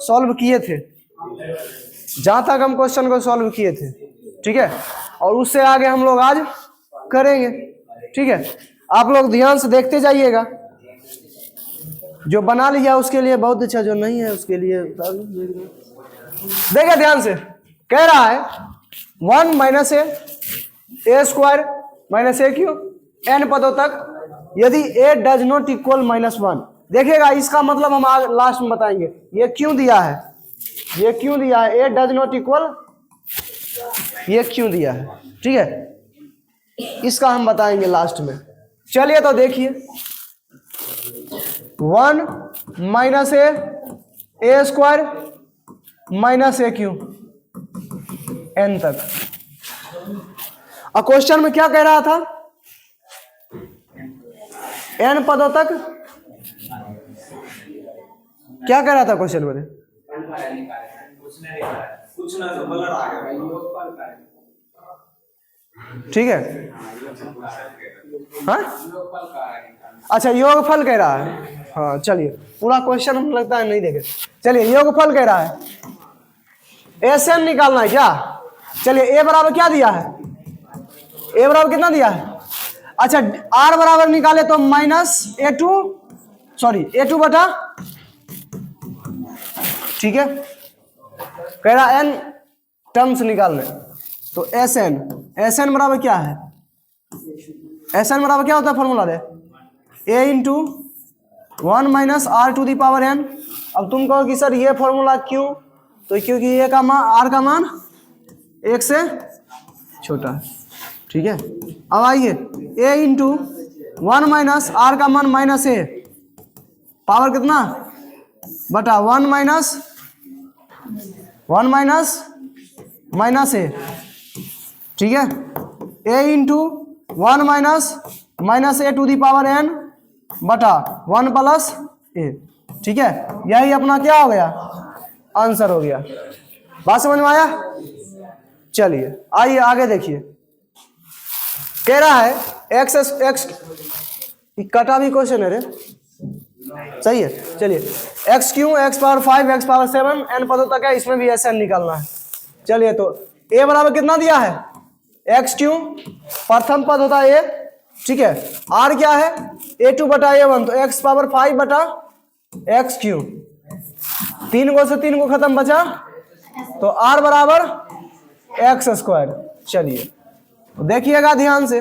Solve किए थे, जहां तक हम क्वेश्चन को सॉल्व किए थे, ठीक है, और उससे आगे हम लोग आज करेंगे, ठीक है। आप लोग ध्यान से देखते जाइएगा, जो बना लिया उसके लिए बहुत अच्छा, जो नहीं है उसके लिए देखिए ध्यान से। कह रहा है 1 माइनस ए स्क्वायर माइनस ए क्यूब एन पदों तक यदि ए डज नॉट इक्वल -1। देखिएगा इसका मतलब हम लास्ट में बताएंगे ये क्यों दिया है, ये क्यों दिया है, ए डज नॉट इक्वल ये क्यों दिया है, ठीक है, इसका हम बताएंगे लास्ट में। चलिए तो देखिए 1 माइनस ए स्क्वायर माइनस ए क्यूब एन तक। और क्वेश्चन में क्या कह रहा था, एन पदों तक क्या कह रहा था क्वेश्चन में, ठीक है, हाँ अच्छा योगफल कह रहा है, हाँ चलिए पूरा क्वेश्चन हम लगता है नहीं देखे। चलिए योगफल कह रहा है, एस एन निकालना है क्या। चलिए ए बराबर क्या दिया है, ए बराबर कितना दिया है, अच्छा आर बराबर निकाले तो -a2 बटा, ठीक है, कह रहा एन टर्म्स निकालने, तो एस एन बराबर क्या है, एस एन बराबर क्या होता है फॉर्मूला दे, A into 1 minus are to the power N. अब तुम कहो कि सर ये फॉर्मूला क्यों, तो क्योंकि ए का मान, आर का मान 1 से छोटा है, ठीक है। अब आइए ए इंटू 1 माइनस आर का मान -a पावर कितना बटा 1 माइनस a, ठीक है, a into 1 minus a to the power n बटा 1 प्लस a, ठीक है। यही अपना क्या हो गया, आंसर हो गया। बात समझ में आया। चलिए आइए आगे देखिए, कह रहा है एक्स कटा भी क्वेश्चन है रे, सही है। चलिए X cube, X power 5, X power 7 N पदों तक है, इसमें भी एस एन निकालना है। चलिए तो ए बराबर कितना दिया है, एक्स क्यू प्रथम पद होता है ए, ठीक है, आर क्या है a2 बटा a1, तो एक्स पावर 5 बटा एक्स क्यू, 3 को से 3 को खत्म बचा, तो आर बराबर एक्स स्क्वायर। चलिए तो देखिएगा ध्यान से,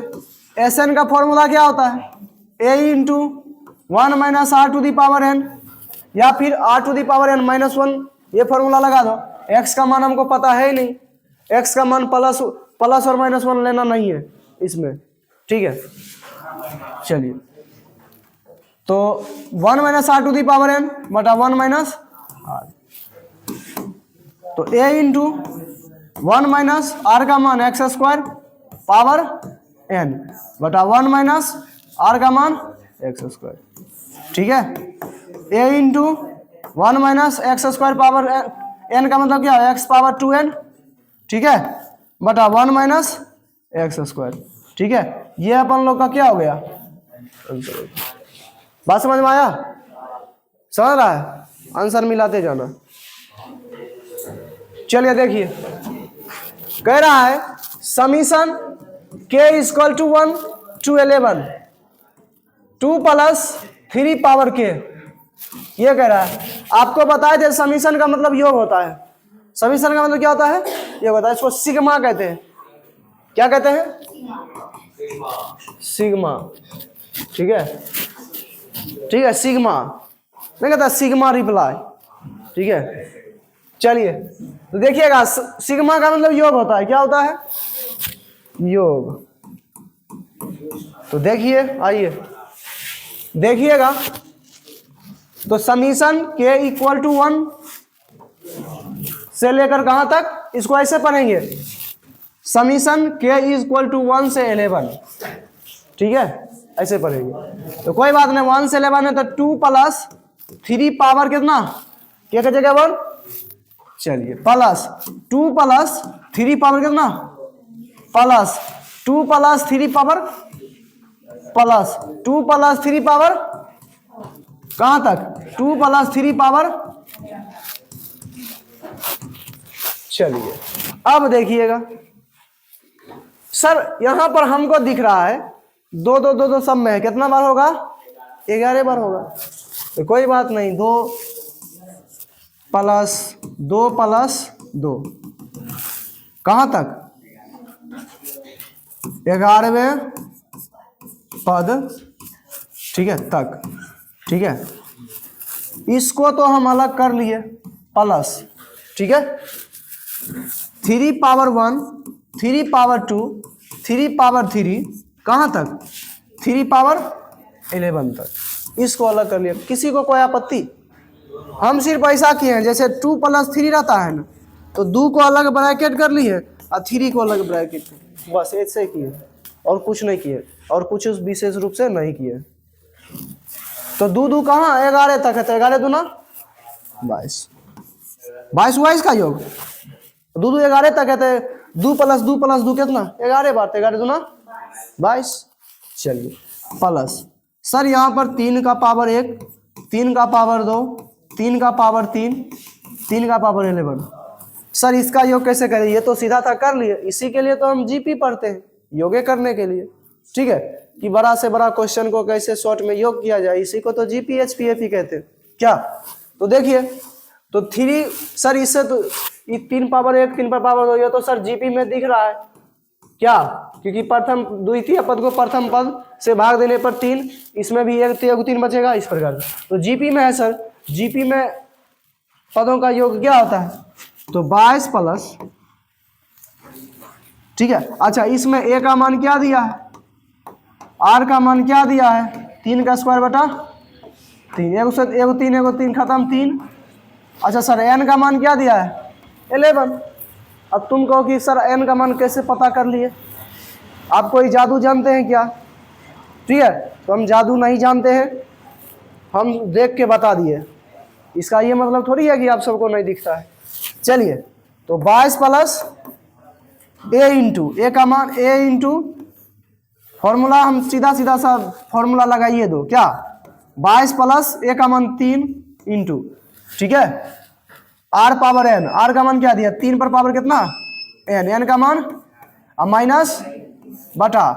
एस एन का फॉर्मूला क्या होता है, a into 1 minus are to the power n, या फिर r to the power n -1, ये फॉर्मूला लगा दो। एक्स का मान हमको पता है ही नहीं, एक्स का मान प्लस और -1 लेना नहीं है इसमें, ठीक है। चलिए तो 1 minus are to the power N बटा 1 माइनस आर, तो ए इंटू 1 माइनस आर का मान एक्स स्क्वायर पावर एन बटा 1 माइनस आर का मान एक्स स्क्वायर, ठीक है। A into 1 minus x square power n का मतलब क्या है, एक्स पावर 2n, ठीक है, बटा 1 माइनस एक्स स्क्वायर, ठीक है। ये अपन लोग का क्या हो गया, बात समझ में आया, समझ रहा है, आंसर मिलाते जाना। चलिए देखिए, कह रहा है summation k equal to 1 to 11 2 plus 3 power k, ये कह रहा है। आपको बताए थे समीशन का मतलब योग होता है, समीशन का मतलब क्या होता है, योग होता है, इसको सिग्मा कहते हैं। क्या कहते हैं, सिग्मा, ठीक है, ठीक है, सिग्मा नहीं कहता, सिग्मा रिप्लाई, ठीक है। चलिए तो देखिएगा, सिग्मा का मतलब योग होता है, क्या होता है, योग। तो देखिए आइए देखिएगा, तो समीशन k इक्वल टू 1 से लेकर कहां तक, इसको ऐसे पढ़ेंगे, समीशन k इक्वल टू 1 से 11, ठीक है, ऐसे पढ़ेंगे। तो कोई बात नहीं, 1 से 11 है तो 2 प्लस 3 पावर कितना, क्या की जगह पर, चलिए प्लस 2 प्लस 3 पावर कितना, plus 2 plus 3 power, plus 2 plus 3 power कहां तक, 2 प्लस 3 पावर चलिए अब देखिएगा सर, यहां पर हमको दिख रहा है 2 2 2 2 सब में है, कितना बार होगा? 11 बार होगा। तो कोई बात नहीं, 2 प्लस 2 कहां तक? 11वें पद, ठीक है, तक। ठीक है, इसको तो हम अलग कर लिए, प्लस, ठीक है, 3 पावर 1, 3 पावर 2, 3 पावर 3 कहाँ तक? 3 पावर 11 तक। इसको अलग कर लिया। किसी को कोई आपत्ति? हम सिर्फ ऐसा किए हैं, जैसे 2 + 3 रहता है ना, तो 2 को अलग ब्रैकेट कर लिए और 3 को अलग ब्रैकेट, बस ऐसे किए और कुछ नहीं किए, और कुछ विशेष रूप से नहीं किए। तो 2 2 कहाँ? 11 तक है, तो 11 दूना 22, 22 हुआ इसका योग। 2 2 11 तक है, तो 2 + 2 + 2 कितना? 11 बार, 11 दूना 22। चलिए प्लस, सर यहाँ पर 3 का पावर 1, 3 का पावर 2, 3 का पावर 3, 3 का पावर 11। सर इसका योग कैसे करें? ये तो सीधा था, कर लिए। इसी के लिए तो हम जीपी पढ़ते हैं, योगे करने के लिए, ठीक है, कि बड़ा से बड़ा क्वेश्चन को कैसे शॉर्ट में योग किया जाए। इसी को तो जीपी एचपीएफी कहते हैं क्या। तो देखिए, तो 3, सर इससे तो 3 पावर 1, 3 पर पावर 2, ये तो सर जीपी में दिख रहा है क्या, क्योंकि प्रथम द्वितीय पद को प्रथम पद से भाग देने पर 3, इसमें भी 1 3 बचेगा, इस प्रकार। तो जीपी में है सर, जीपी में पदों का योग क्या होता है? तो 22 प्लस, ठीक है। अच्छा, इसमें ए का मान क्या दिया है? आर का मान क्या दिया है? 3 का स्क्वायर बटा 3, एगो 3 खत्म 3। अच्छा सर, एन का मान क्या दिया है? 11। अब तुम कहो कि सर एन का मान कैसे पता कर लिए? आप कोई जादू जानते हैं क्या? ठीक है, तो हम जादू नहीं जानते हैं, हम देख के बता दिए। इसका ये मतलब थोड़ी है कि आप सबको नहीं दिखता है। चलिए, तो 22 प्लस ए का मान ए इंटू फॉर्मूला, हम सीधा सीधा सा फॉर्मूला लगाइए दो क्या, 22 प्लस ए का मान 3 इंटू, ठीक है, आर पावर एन, आर का मान क्या दिया? 3 पर पावर कितना? एन, एन का मान माइनस बटा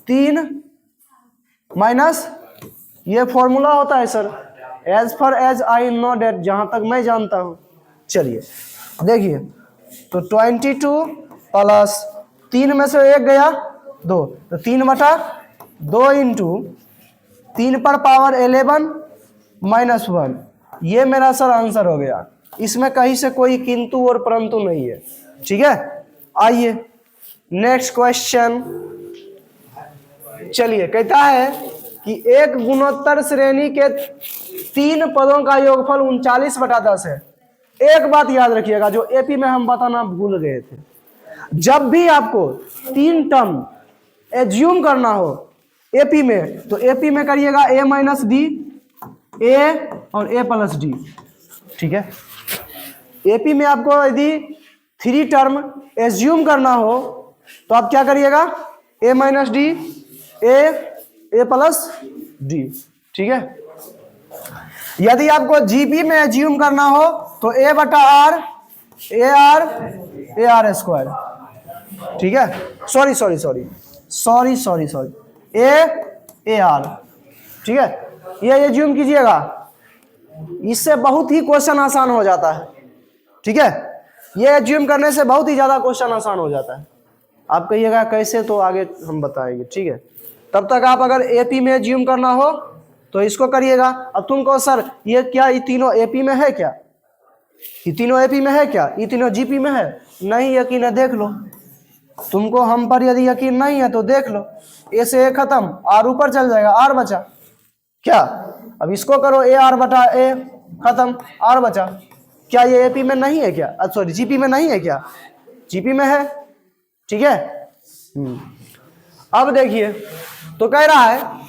3 माइनस, ये फॉर्मूला होता है sir, as far as I know that, जहां तक मैं जानता हूं। चलिए देखिए, तो 22 प्लस 3 में से 1 गया 2, तो 3 बटा 2 इंटू 3 पर पावर 11 माइनस 1, ये मेरा सर आंसर हो गया। इसमें कहीं से कोई किंतु और परंतु नहीं है, ठीक है। आइए नेक्स्ट क्वेश्चन। चलिए, कहता है कि एक गुणोत्तर श्रेणी के 3 पदों का योगफल 39/10 है। एक बात याद रखिएगा, जो एपी में हम बताना भूल गए थे, जब भी आपको 3 टर्म एज्यूम करना हो एपी में, तो एपी में करिएगा ए माइनस डी, ए और ए प्लस डी, ठीक है। एपी में आपको यदि 3 टर्म एज्यूम करना हो तो आप क्या करिएगा? ए माइनस डी, ए प्लस डी, ठीक है। यदि आपको जीपी में एज्यूम करना हो तो ए बटा आर, ए आर स्क्वायर, ठीक है। सॉरी, ए आर, ठीक है। ये एज्यूम कीजिएगा, इससे बहुत ही क्वेश्चन आसान हो जाता है, ठीक है। ये एज्यूम करने से बहुत ही ज्यादा क्वेश्चन आसान हो जाता है। आप कहिएगा कैसे, तो आगे हम बताएंगे, ठीक है। तब तक आप अगर एपी में एज्यूम करना हो तो इसको करिएगा। अब तुम कहो सर ये क्या, ये तीनों एपी में है क्या? ये तीनों एपी में है क्या? ये तीनों जीपी में है? नहीं यकीन है, देख लो। तुमको हम पर यदि यकीन नहीं है तो देख लो, ए से ए खत्म, आर ऊपर चल जाएगा, आर बचा क्या। अब इसको करो, ए आर बटा ए खत्म, आर बचा। क्या ये एपी में नहीं है क्या? सॉरी, जीपी में नहीं है क्या? जीपी में है, ठीक है। अब देखिए, तो कह रहा है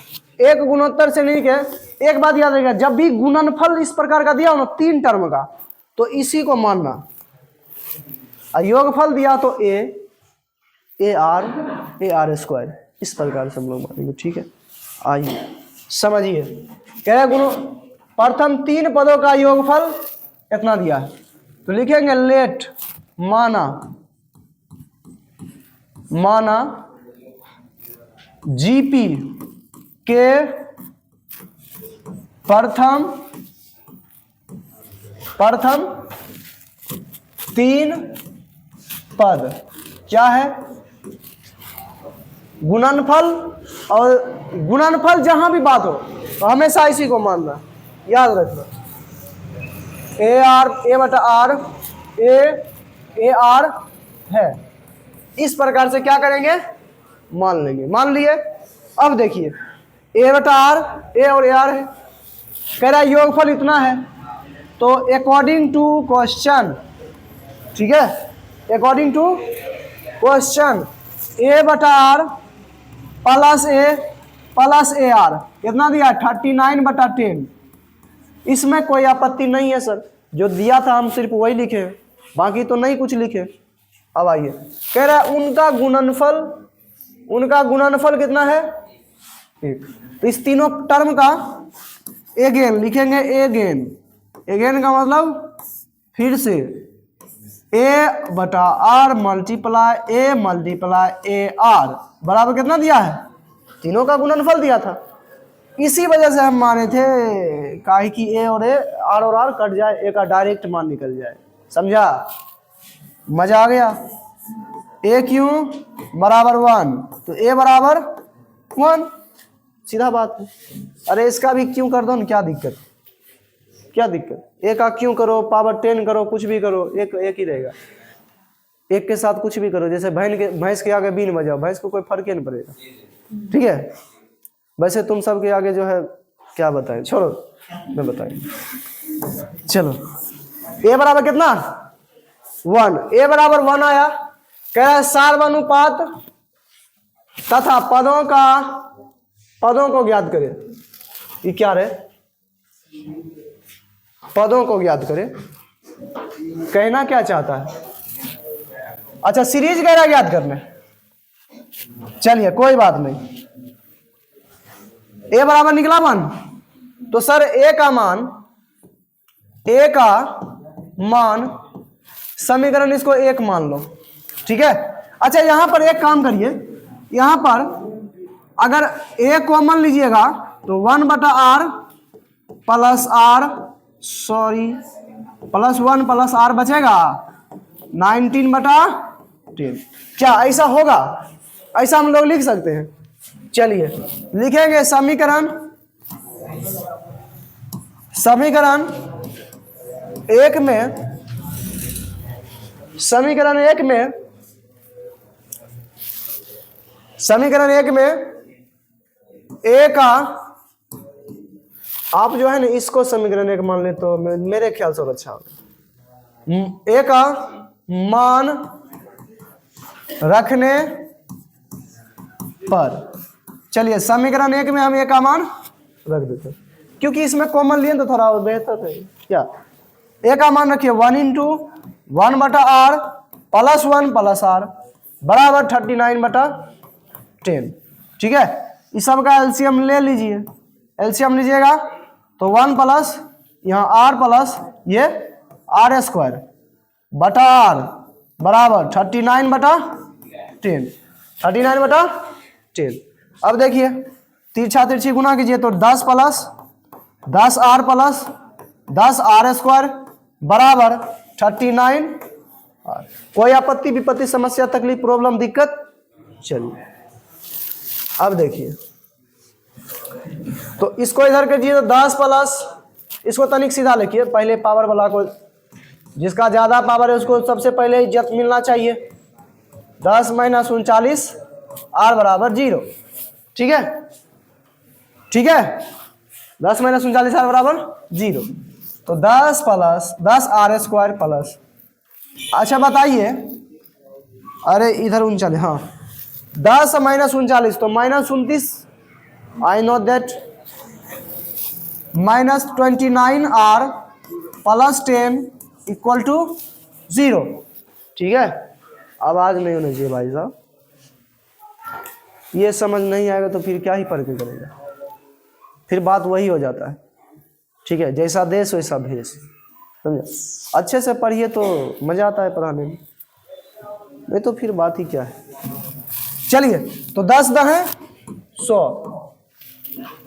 एक गुणोत्तर से नहीं के, एक बात याद रखिएगा, जब भी गुणनफल इस प्रकार का दिया हो ना 3 टर्म का, तो इसी को मानना। योगफल दिया तो ए आर स्क्वायर, इस प्रकार से हम लोग मानेंगे, ठीक है। आइए समझिए, कह रहे गुण प्रथम 3 पदों का योगफल कितना दिया है? तो लिखेंगे लेट माना जीपी के प्रथम 3 पद क्या है? गुणनफल। और गुणनफल जहां भी बात हो तो हमेशा इसी को मानना, याद रखना। ए बटा आर ए आर है, इस प्रकार से क्या करेंगे? मान लेंगे। मान लिए। अब देखिए ए बटा आर, ए और ए आर है, कह रहा है योगफल इतना है। तो अकॉर्डिंग टू क्वेश्चन, ठीक है, अकॉर्डिंग टू क्वेश्चन ए बटा आर प्लस ए आर कितना दिया? 39/10। इसमें कोई आपत्ति नहीं है सर, जो दिया था हम सिर्फ वही लिखे, बाकी तो नहीं कुछ लिखे। अब आइए, कह रहा है उनका गुणनफल कितना है? 1। तो इस तीनों टर्म का एगेन लिखेंगे। एगेन का मतलब फिर से ए बटा आर मल्टीप्लाई ए आर बराबर कितना दिया है? तीनों का गुणनफल दिया था। इसी वजह से हम माने थे काहे कि ए और आर कट जाए, ए का डायरेक्ट मान निकल जाए। समझा? मजा आ गया। ए क्यों बराबर 1, तो ए बराबर 1, सीधा बात है। अरे इसका भी क्यों कर दो ना, क्या दिक्कत? ए का क्यों करो, पावर 10 करो, कुछ भी करो, एक ही रहेगा। एक के साथ कुछ भी करो, जैसे भैंस के आगे बीन बजाओ, भैंस को कोई फर्क ही नहीं पड़ेगा। ठीक है? वैसे तुम सबके आगे जो है क्या बताएं, छोड़ो, मैं बताएंगे। चलो, ए बराबर कितना? 1। ए बराबर 1 आया। कह रहा है सार्वनुपात तथा पदों को ज्ञात करें। ये क्या रहे? पदों को ज्ञात करें। कहना क्या चाहता है? अच्छा, सीरीज गैरा ज्ञात करना है। चलिए कोई बात नहीं। ए बराबर निकला 1, तो सर ए का मान समीकरण इसको 1 मान लो। ठीक है? अच्छा, यहां पर एक काम करिए, यहां पर अगर ए कॉमन लीजिएगा तो 1 बटा आर प्लस 1 प्लस आर बचेगा 19/10। क्या ऐसा होगा? ऐसा हम लोग लिख सकते हैं। चलिए लिखेंगे समीकरण 1 में ए का, आप जो है ना इसको समीकरण 1 मान ले तो मेरे ख्याल से अच्छा होगा। ए का मान रखने पर, चलिए समीकरण 1 में हम ए का मान रख देते हैं, क्योंकि इसमें कॉमन लिए तो थोड़ा बेहतर है। क्या? ए का मान रखिए 1 × 1 बटा आर प्लस 1 प्लस आर बराबर 39/10। ठीक है? इस सब का एलसीएम ले लीजिए। एलसीएम लीजिएगा तो 1 प्लस यहाँ आर प्लस ये r² बटा आर बराबर 39/10। 39/10। अब देखिए तिरछा तिरछी गुना कीजिए तो 10 प्लस 10r प्लस 10r² बराबर 39। कोई आपत्ति विपत्ति समस्या तकलीफ प्रॉब्लम दिक्कत? चलिए अब देखिए, तो इसको इधर कीजिए तो 10 प्लस, इसको तनिक सीधा लिखिए, पहले पावर वाला को, जिसका ज्यादा पावर है उसको सबसे पहले इज्जत मिलना चाहिए। 10 - 39 r बराबर 0। ठीक है? 10 - 39 r बराबर 0। तो 10 प्लस 10r² प्लस, अच्छा बताइए, अरे इधर 39, हाँ 10 - 39 तो -29, I know that, -29r plus 10 equal to 0। ठीक है? आवाज नहीं होना चाहिए भाई साहब, ये समझ नहीं आएगा तो फिर क्या ही फर्क करेगा, फिर बात वही हो जाता है। ठीक है? जैसा देश वैसा भेष। समझे? अच्छे से पढ़िए तो मजा आता है पढ़ाने में, नहीं तो फिर बात ही क्या है। चलिए, तो 10 10 100,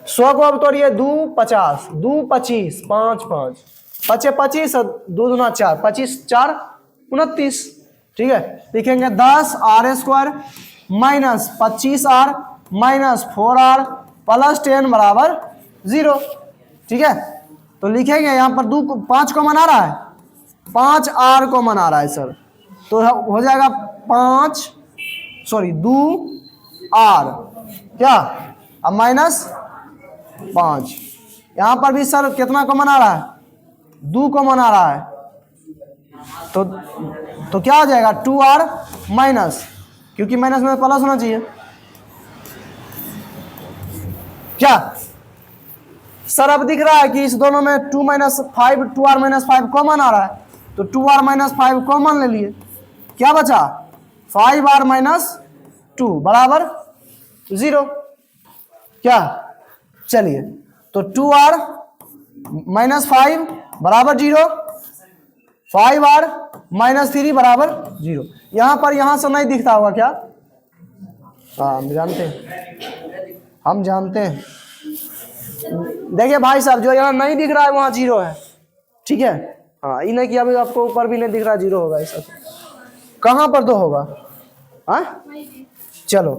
100 को अब तोड़िए, 2 50, 2 25, 5 5, 5 25 और 2 दूना 4, 25 4 29। ठीक है, लिखेंगे 10 R square minus 25 R minus 4 R plus 10 बराबर 0। ठीक है, तो लिखेंगे यहाँ पर 5 कॉमन आ रहा है, 5 आर कॉमन आ रहा है सर, तो हो जाएगा 2 आर क्या, अब माइनस 5। यहाँ पर भी सर कितना कॉमन आ रहा है, 2 कॉमन आ रहा है, तो क्या हो जाएगा 2 आर माइनस, क्योंकि माइनस में प्लस होना चाहिए क्या सर। अब दिख रहा है कि इस दोनों में 2 आर माइनस 5 कॉमन आ रहा है, तो 2 आर माइनस 5 कॉमन ले लिए, क्या बचा 5 आर माइनस 2 बराबर 0 क्या। चलिए, तो 2 आर माइनस 5 बराबर 0, 5 आर माइनस 3 बराबर 0। यहां पर यहां से नहीं दिखता होगा क्या, हाँ हम जानते हैं। देखिए भाई साहब, जो यहाँ नहीं दिख रहा है वहां 0 है, ठीक है। हाँ, ये नहीं कि अभी आपको ऊपर भी नहीं दिख रहा 0 होगा, ऐसा कहाँ पर 2 होगा। हाँ चलो,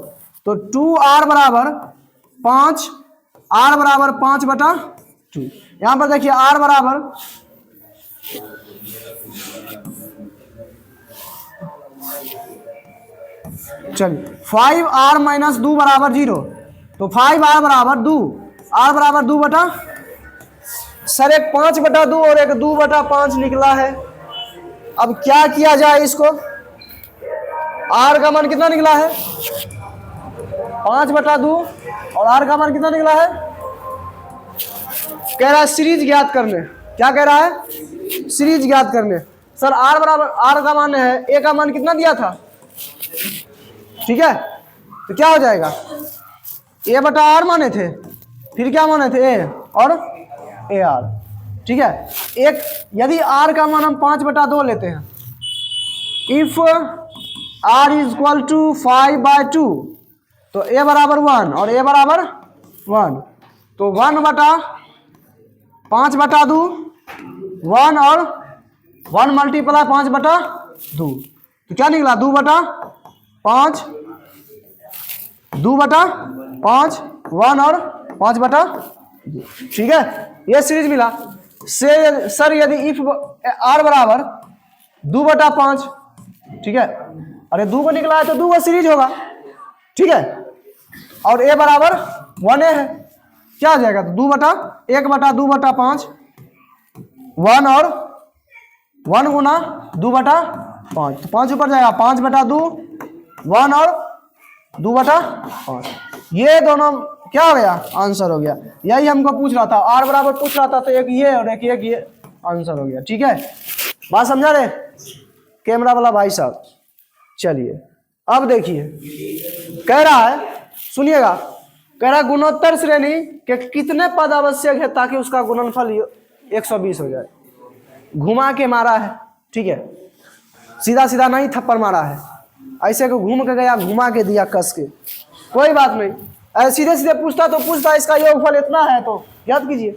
तो 2 आर बराबर 5, आर बराबर 5 बटा 2। यहाँ पर देखिए आर बराबर चलिए 5 आर माइनस 2 बराबर 0, तो 5 आर बराबर 2, आर बराबर 2 बटा, सर एक 5 बटा 2 और एक 2 बटा 5 निकला है। अब क्या किया जाए इसको, आर का मान कितना निकला है 5 बटा 2 और आर का मान कितना निकला है, कह रहा है सीरीज ज्ञात करने। क्या कह रहा है, सीरीज ज्ञात करने। सर आर बराबर, आर का मान है, ए का मान कितना दिया था, ठीक है, तो क्या हो जाएगा, ए बटा आर माने थे, फिर क्या माने थे ए और ए आर। ठीक है, एक यदि आर का मान हम 5 बटा 2 लेते हैं, if R is equal to 5/2, तो ए बराबर 1 और ए बराबर 1, तो 1 बटा 5 बटा 2 1 और 1 मल्टीप्लाई 5 बटा 2, तो क्या निकला 2 बटा 5, 2 बटा 5 1 और 5 बटा 2। ठीक है, ये सीरीज मिला। से सर यदि इफ आर बराबर 2 बटा 5, ठीक है, अरे 2 को निकला है तो 2 का सीरीज होगा, ठीक है, और ए बराबर 1a है, क्या आ जाएगा, तो 2 बटा 1 बटा 2 बटा 5 1 और 1 गुना 2 बटा 5, तो 5 ऊपर जाएगा, 5 बटा 2 1 और 2 बटा 5, ये दोनों क्या हो गया, आंसर हो गया। यही हमको पूछ रहा था, आर बराबर पूछ रहा था, तो एक ये और एक ये आंसर हो गया। ठीक है, बात समझा रहे कैमरा वाला भाई साहब। चलिए अब देखिए, कह रहा है, सुनिएगा, कह रहा है गुणोत्तर श्रेणी के कितने पद आवश्यक है ताकि उसका गुणनफल 120 हो जाए। घुमा के मारा है, ठीक है, सीधा सीधा नहीं थप्पड़ मारा है, ऐसे को घूम के गया, घुमा के दिया कस के, कोई बात नहीं। ऐसे सीधे सीधे पूछता तो पूछता इसका योगफल इतना है, तो याद कीजिए।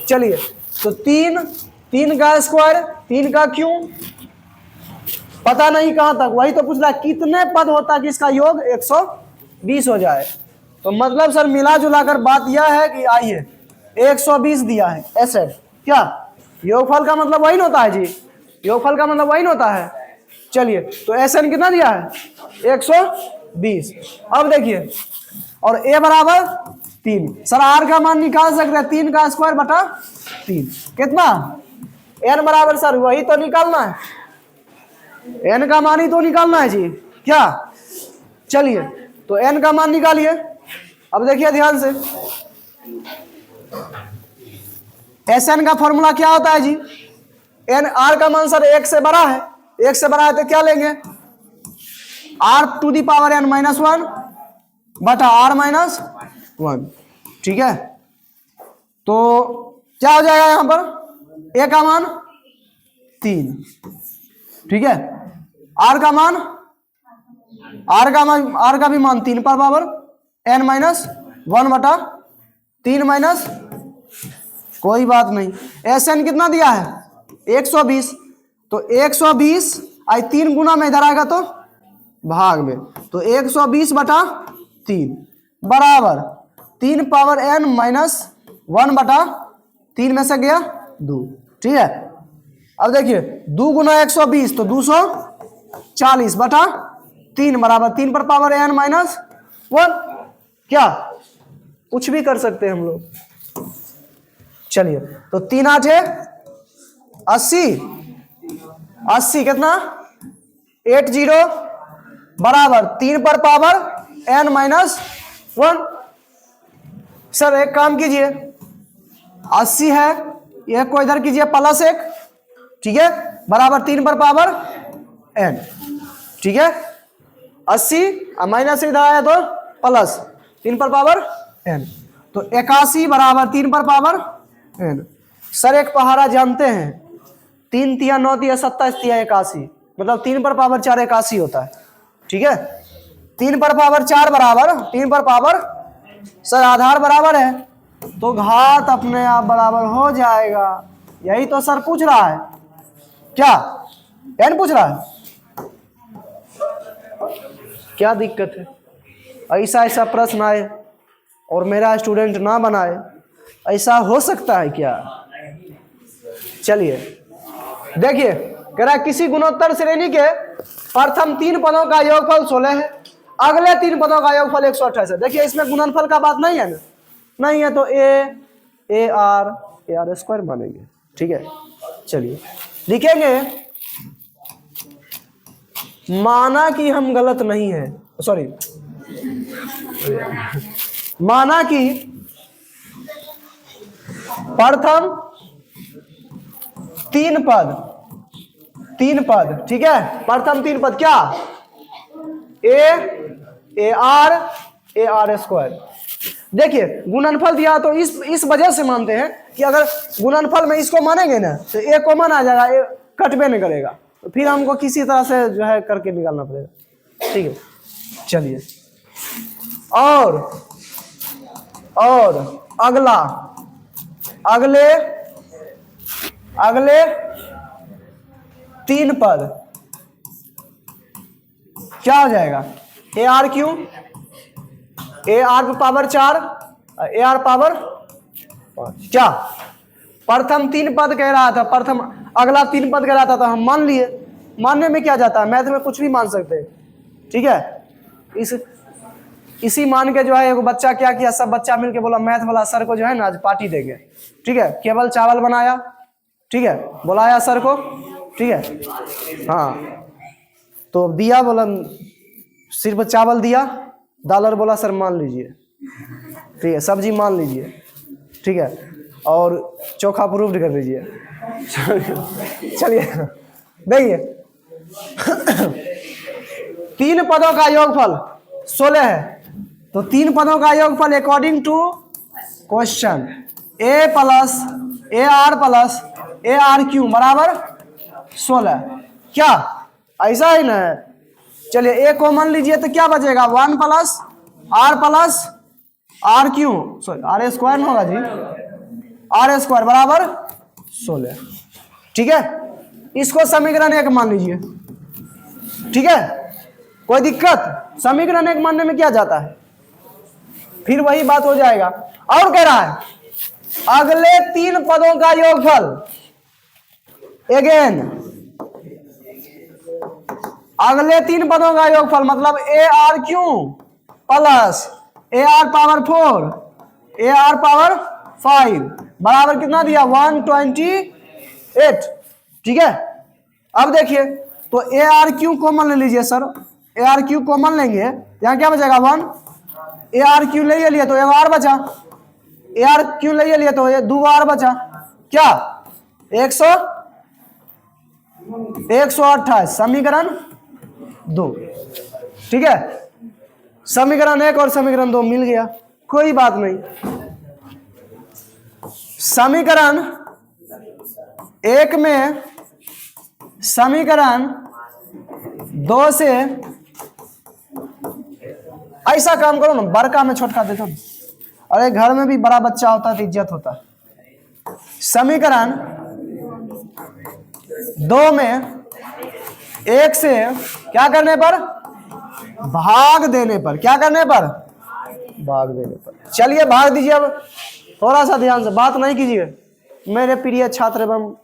चलिए, तो 3 का स्क्वायर 3 का क्यों, पता नहीं कहां तक, वही तो पूछ रहा कितने पद होता कि इसका योग 120 हो जाए। तो मतलब सर मिला जुला कर बात यह है कि आइए 120 दिया है, ऐसे क्या योगफल का मतलब वही होता है जी, योगफल का मतलब वही होता है। चलिए, तो एस एन कितना दिया है 120। अब देखिए, और ए बराबर 3, सर आर का मान निकाल सकते हैं 3 का स्क्वायर बटा 3, कितना, एन बराबर सर वही तो निकालना है, एन का मान ही तो निकालना है जी, क्या। चलिए, तो एन का मान निकालिए। अब देखिए ध्यान से, एस एन का फॉर्मूला क्या होता है जी, एन, आर का मान सर 1 से बड़ा है, 1 से बड़ा है तो क्या लेंगे, R to the power N minus 1 बटा आर माइनस 1। ठीक है, तो क्या हो जाएगा, यहां पर ए का मान 3, ठीक है। आर का भी मान 3 पर पावर n माइनस 1/3 माइनस, कोई बात नहीं। एस एन कितना दिया है 120, तो 120 आई 3 गुना में इधर आएगा तो भाग में, तो 120/3 बराबर 3 पावर n माइनस 1/3 में से गया 2, ठीक है। अब देखिए 2 गुना 120 तो 240/3 बराबर 3 पर पावर n माइनस 1, क्या कुछ भी कर सकते हैं हम लोग। चलिए तो 3 8 80, 80 कितना 80 बराबर 3 पर पावर n माइनस 1। सर एक काम कीजिए, 80 है, एक को इधर कीजिए प्लस 1, ठीक है, बराबर 3 पर पावर n, ठीक है। 80 माइनस इधर आया तो प्लस 3 पर पावर n, तो 81 बराबर 3 पर पावर n। सर एक पहाड़ा जानते हैं, 3 तिया 9 तिया 27 तिया 81, मतलब 3 पर पावर 4 81 होता है, ठीक है। 3 पर पावर 4 बराबर 3 पर पावर, सर आधार बराबर है तो घात अपने आप बराबर हो जाएगा। यही तो सर पूछ रहा है, क्या n पूछ रहा है, क्या दिक्कत है। ऐसा प्रश्न आए और मेरा स्टूडेंट ना बनाए, ऐसा हो सकता है क्या। चलिए देखिए, कह रहा है किसी गुणोत्तर श्रेणी के प्रथम 3 पदों का योगफल 16 है, अगले 3 पदों का योगफल 128 है। देखिए इसमें गुणनफल का बात नहीं है ना, नहीं है तो ए आर स्क्वायर मानेंगे, ठीक है। चलिए लिखेंगे, माना कि हम गलत नहीं है, सॉरी, माना कि प्रथम 3 पद, ठीक है, प्रथम 3 पद क्या ए आर स्क्वायर। देखिए गुणनफल दिया तो इस वजह से मानते हैं कि अगर गुणनफल में इसको मानेंगे ना तो ए कॉमन आ जाएगा, ए कटबे नहीं करेगा, तो फिर हमको किसी तरह से जो है करके निकालना पड़ेगा, ठीक है। चलिए और अगले 3 पद क्या हो जाएगा, A R power 4 A R power 5, क्या प्रथम 3 पद कह रहा था, प्रथम अगला 3 पद कह रहा था, तो हम मान लिए। मानने में क्या जाता है, मैथ में कुछ भी मान सकते हैं, ठीक है। इसी मान के जो है एगो बच्चा क्या किया, सब बच्चा मिलके बोला मैथ वाला सर को जो है ना आज पार्टी देंगे, ठीक है। केवल चावल बनाया, ठीक है, बुलाया सर को, ठीक है, हाँ तो दिया, बोला सिर्फ चावल दिया, दाल और बोला सर मान लीजिए, ठीक है, सब्जी मान लीजिए, ठीक है, और चोखा प्रूव्ड कर दीजिए। चलिए देखिए 3 पदों का योगफल 16 है, तो 3 पदों का योगफल according to question A R cube बराबर 16, क्या ऐसा ही ना है। चलिए ए को मान लीजिए तो क्या बचेगा 1 plus R cube, sorry R square होगा जी, आर स्क्वायर बराबर 16, ठीक है। इसको समीकरण 1 मान लीजिए, ठीक है, कोई दिक्कत, समीकरण 1 मानने में क्या जाता है, फिर वही बात हो जाएगा। और कह रहा है अगले 3 पदों का योगफल, अगेन अगले 3 पदों का योगफल मतलब ए R Q plus A R power 4 A R power 5 बराबर कितना दिया 128, ठीक है। अब देखिए तो ए आर क्यू कॉमन ले लीजिए सर, ए आर क्यू कॉमन लेंगे, यहाँ क्या बचेगा 1, ए आर क्यू ले लिए तो एक आर बचा, ए आर क्यू ले लिए तो 2 आर बचा, क्या 128, समीकरण 2, ठीक है। समीकरण 1 और समीकरण 2 मिल गया, कोई बात नहीं। समीकरण 1 में समीकरण 2 से ऐसा काम करो ना, बड़का में छोटका दे दो। अरे घर में भी बड़ा बच्चा होता है तो इज्जत होता है। समीकरण 2 में 1 से क्या करने पर, भाग देने पर, क्या करने पर, भाग देने पर। चलिए भाग दीजिए। अब थोड़ा सा ध्यान से बात नहीं कीजिए मेरे प्रिय छात्र एवं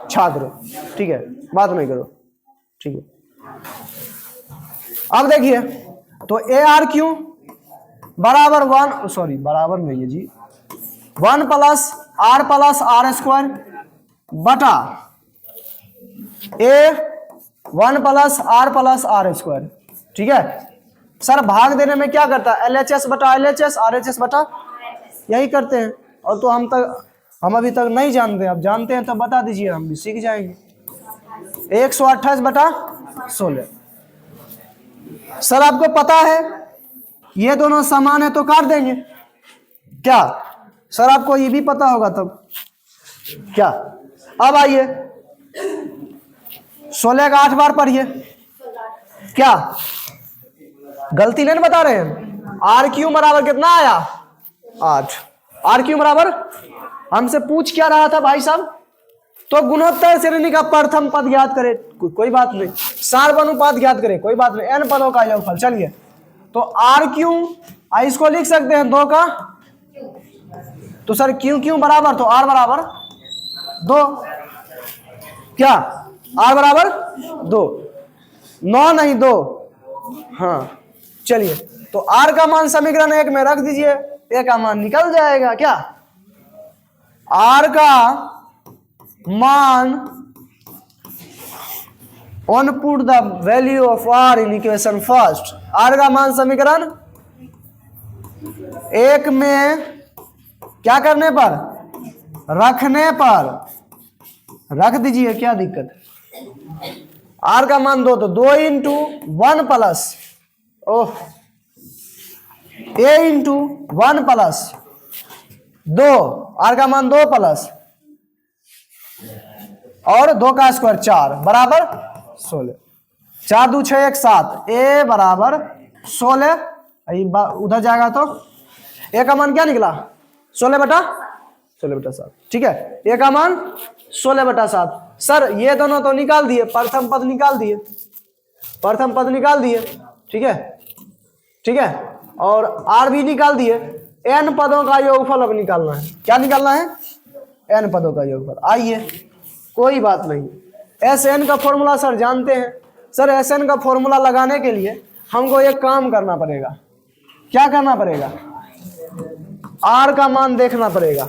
छात्र, ठीक है, बात नहीं करो, ठीक है। अब देखिए तो ए आर क्यू बराबर 1, सॉरी बराबर नहीं है जी, 1 प्लस आर स्क्वायर बटा ए 1 प्लस आर स्क्वायर, ठीक है। सर भाग देने में क्या करता है, LHS बटा LHS, RHS बटा, यही करते हैं। और तो हम अभी तक नहीं जानते, अब जानते हैं तो बता दीजिए, हम भी सीख जाएंगे। 128 बटा 16। सर आपको पता है ये दोनों समान है तो काट देंगे क्या? सर आपको ये भी पता होगा तब क्या? अब आइए 16 का 8 बार पढ़िए, क्या गलती नहीं बता रहे हैं? आर क्यू बराबर कितना आया? 8। आर क्यू बराबर, हमसे पूछ क्या रहा था भाई साहब? तो गुणोत्तर श्रेणी का प्रथम पद ज्ञात करे, कोई बात नहीं। सार्वनुपात ज्ञात करे, कोई बात नहीं। n पदों का योगफल, चलिए तो आर क्यू इसको लिख सकते हैं 2 का, तो सर क्यू बराबर, तो आर बराबर 2, क्या आर बराबर 2, 9 नहीं 2, हाँ। चलिए तो आर का मान समीकरण 1 में रख दीजिए, ए का मान निकल जाएगा क्या? आर का मान on put the value of R in equation first. R का मान समीकरण 1 में क्या करने पर, रखने पर रख दीजिए, क्या दिक्कत है? आर का मान 2, तो 2 into 1 plus A into 1 plus 2, R का मान 2 प्लस और 2 का स्क्वायर 4 बराबर 16। 4 2 6 1 7, ए बराबर 16। उधर जाएगा तो ए का मान क्या निकला? 16 बटा 7, ठीक है। ए का मान 16 बटा 7। सर ये दोनों तो निकाल दिए, प्रथम पद निकाल दिए, प्रथम पद निकाल दिए, ठीक है, ठीक है, और आर भी निकाल दिए। n पदों का योगफल अब निकालना है। क्या निकालना है? n पदों का योगफल। आइए कोई बात नहीं, SN का फॉर्मूला सर जानते हैं। सर SN का फॉर्मूला लगाने के लिए हमको एक काम करना पड़ेगा। क्या करना पड़ेगा? R का मान देखना पड़ेगा।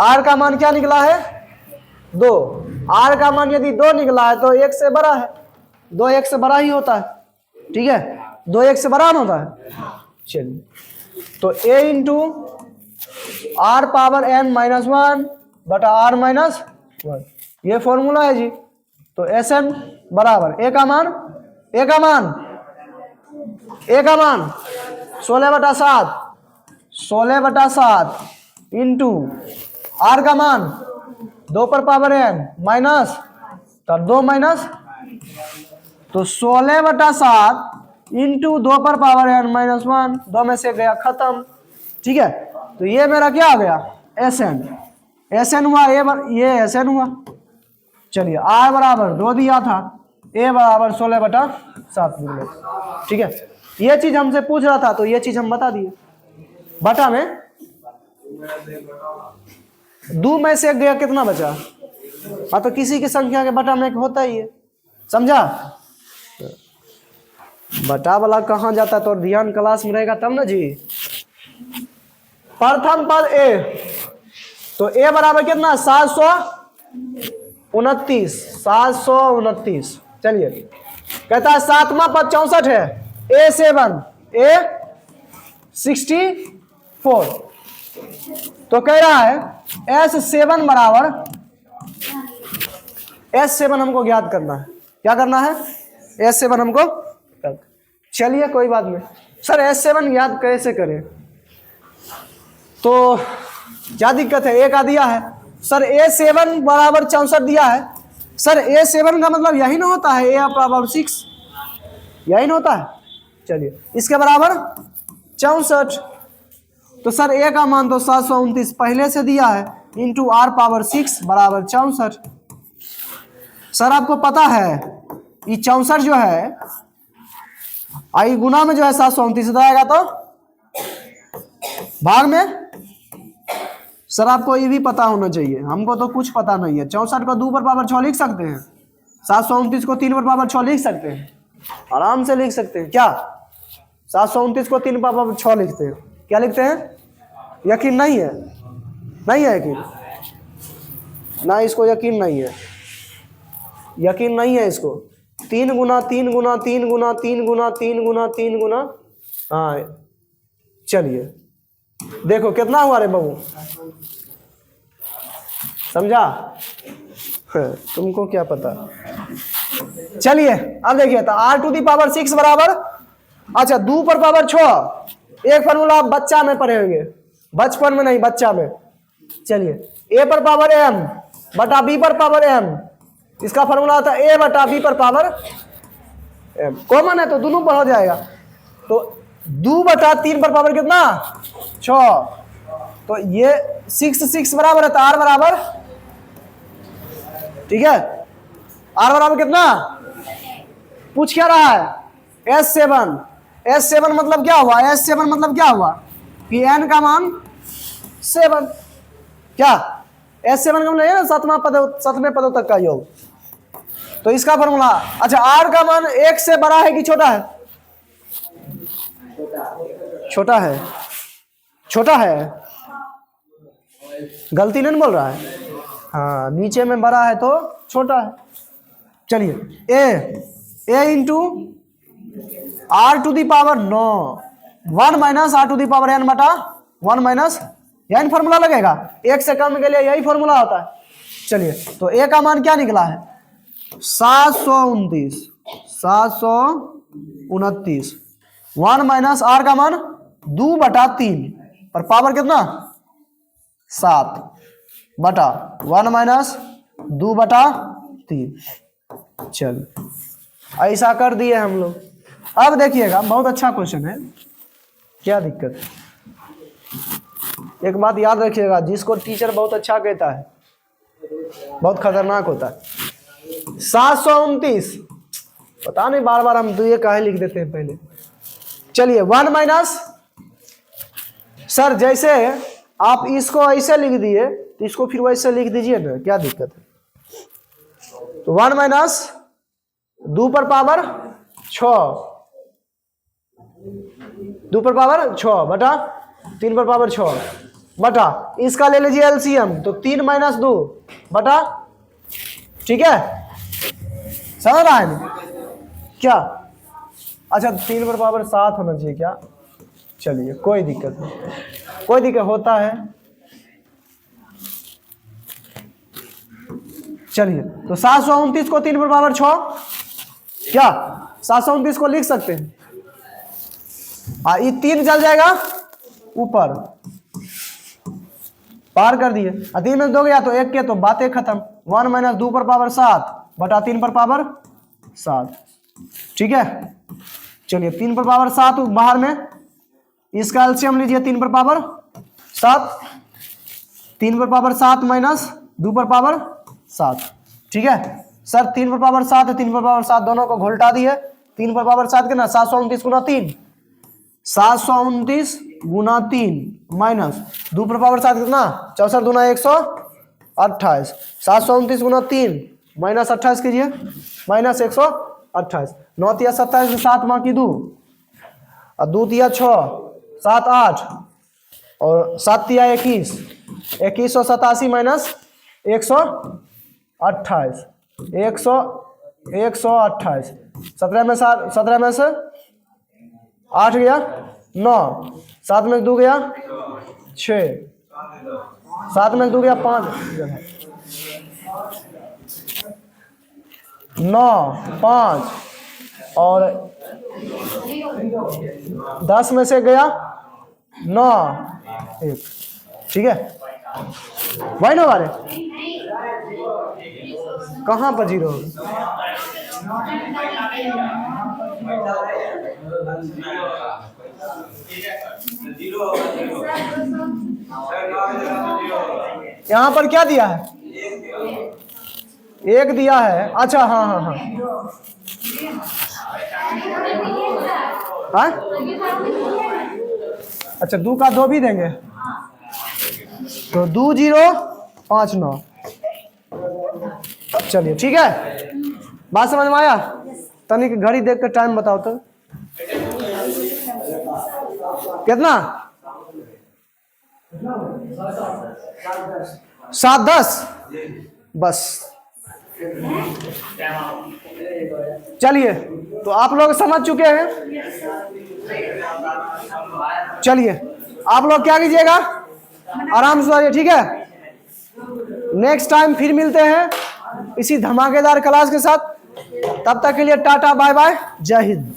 R का मान क्या निकला है? 2। R का मान यदि 2 निकला है तो 1 से बड़ा है, 2 1 से बड़ा ही होता है, ठीक है, 2 1 से बड़ा होता है। चलिए तो a into R power n minus 1 बटा r माइनस 1, ये फॉर्मूला है जी। तो SN बराबर ए का मान 16 बटा 7, 16 बटा 7 इंटू आर का मान 2 पर पावर n माइनस 2 माइनस, तो 16 बटा 7 इंटू 2 पर पावर n माइनस 1, 2 में से गया खत्म, ठीक है। तो ये मेरा क्या हो गया? SN हुआ, ये SN हुआ। चलिए R बराबर 2 दिया था, A बराबर 16 बटा 7, ठीक है। ये चीज हमसे पूछ रहा था तो ये चीज हम बता दिए। बटा में 2 में से गया, कितना बचा? हाँ तो किसी की संख्या के बटा में होता ही है, समझा? बटा वाला कहाँ जाता है तो ध्यान क्लास में रहेगा तब ना जी। प्रथम पद A, तो A बराबर कितना? 729। चलिए कहता है 7वां पद 64 है, A7 A64, तो कह रहा है S7 बराबर, S7 हमको ज्ञात करना है। क्या करना है? S7 हमको। चलिए कोई बात नहीं। सर S7 ज्ञात कैसे करें? तो क्या दिक्कत है? A का दिया है सर, A7 बराबर 64 दिया है, सर A7 का मतलब यही ना होता है, A पावर 6, यही ना होता है। चलिए इसके बराबर 64। तो सर A का मान तो 729 पहले से दिया है, इंटू R पावर 6 बराबर 64। सर आपको पता है ये 64 जो है आई गुना में जो है 729 आएगा तो भाग में। सर आपको ये भी पता होना चाहिए, हमको तो कुछ पता नहीं है। 64 को 2 पर पावर 6 लिख सकते हैं, 729 को 3 पर पावर 6 लिख सकते हैं, आराम से लिख सकते हैं। क्या 729 को 3 पर पावर 6 लिखते हैं, क्या लिखते हैं? यकीन नहीं है? नहीं है यकीन ना, इसको यकीन नहीं है, यकीन नहीं है इसको। 3 गुना 3 गुना 3 गुना 3 गुना 3 गुना 3 गुना, हाँ चलिए देखो कितना हुआ रे बाबू, समझा? तुमको क्या पता। चलिए अब देखिए, तो R टू दी पावर 6 बराबर, अच्छा 2 पर पावर 6, एक फॉर्मूला आप बच्चा में पढ़े होंगे, बचपन में नहीं बच्चा में। चलिए A पर पावर M बटा B पर पावर M, इसका फॉर्मूला होता है A बटा B पर पावर M, कॉमन है तो दोनों पर हो जाएगा। तो 2 बटा 3 पर पावर कितना? 6। तो ये 6 बराबर है, तो R बराबर, ठीक है, R बराबर कितना पूछ क्या रहा है? S7 मतलब क्या हुआ? S7 मतलब क्या हुआ कि n का मान 7, क्या S7 का मतलब है ना सातवें पदों तक का योग। तो इसका फॉर्मूला, अच्छा R का मान 1 से बड़ा है कि छोटा है? छोटा है, छोटा है, गलती नहीं बोल रहा है, हाँ नीचे में बड़ा है तो छोटा है। चलिए A into R to the power 9 1 minus R to the power n बटा 1 माइनस, यही फॉर्मूला लगेगा, 1 से कम के लिए यही फॉर्मूला होता है। चलिए तो A का मान क्या निकला है? 729, 729, 1 माइनस R का मान 2 बटा 3 पर पावर कितना? 7 बटा 1 माइनस 2 बटा 3। चल ऐसा कर दिए हम लोग। अब देखिएगा बहुत अच्छा क्वेश्चन है, क्या दिक्कत है? एक बात याद रखिएगा, जिसको टीचर बहुत अच्छा कहता है बहुत खतरनाक होता है। 729, पता नहीं बार बार हम 2 काहे लिख देते हैं पहले। चलिए 1 माइनस, सर जैसे आप इसको ऐसे लिख दिए तो इसको फिर वैसे लिख दीजिए ना, क्या दिक्कत है? तो 1 माइनस 2 पर पावर 6, 2 पर पावर 6 बटा 3 पर पावर 6 बटा, इसका ले लीजिए एलसीएम, तो 3 माइनस 2 बटा, ठीक है, समझ रहा है क्या? अच्छा 3 पर पावर 7 होना चाहिए क्या? चलिए कोई दिक्कत नहीं, कोई दिक्कत होता है। चलिए तो 729 को 3 पर पावर 6, क्या 729 को लिख सकते हैं? ये 3 चल जाएगा ऊपर, पार कर दिए, 3 में 2 गया तो 1 के, तो बातें खत्म। 1 माइनस 2 पर पावर 7 बटा 3 पर पावर 7, ठीक है। चलिए 3 पर पावर 7 बाहर में, इसका एलसीएम लीजिए 3 पर पावर 7, 3 पर पावर 7 माइनस 2 पर पावर 7, ठीक है सर। 3 पर पावर 7 है, 3 पर पावर 7 दोनों को घुलटा दिए, 3 पर पावर 7 कितना? 729 गुना 3, 729 गुना 3 माइनस 2 पर पावर 7 कितना? 64 दूना 128, 729 गुना 3 माइनस 28 कीजिए, माइनस 128, 9 तिया 27, 7 माँ की 2 और 2 तिया 6, 7 8 और 7 तिया 21, 2187 माइनस 128, 128, 17 में से 8 गया 9, 7 में 2 गया 6, 7 में 2 गया 5, 9 5 और 10 में से गया 9 1, ठीक है। वही ना हमारे कहाँ पर जीरो? यहाँ पर क्या दिया है? एक दिया है। अच्छा हाँ हाँ हाँ हाँ, अच्छा 2 का 2 भी देंगे तो 2 0 5 9। चलिए ठीक है, बात समझ में आया? तनिक घड़ी देख कर टाइम बताओ तो कितना? 7:10 बस। चलिए तो आप लोग समझ चुके हैं। चलिए आप लोग क्या कीजिएगा, आराम से आइए, ठीक है? नेक्स्ट टाइम फिर मिलते हैं इसी धमाकेदार क्लास के साथ। तब तक के लिए टाटा बाय बाय, जय हिंद।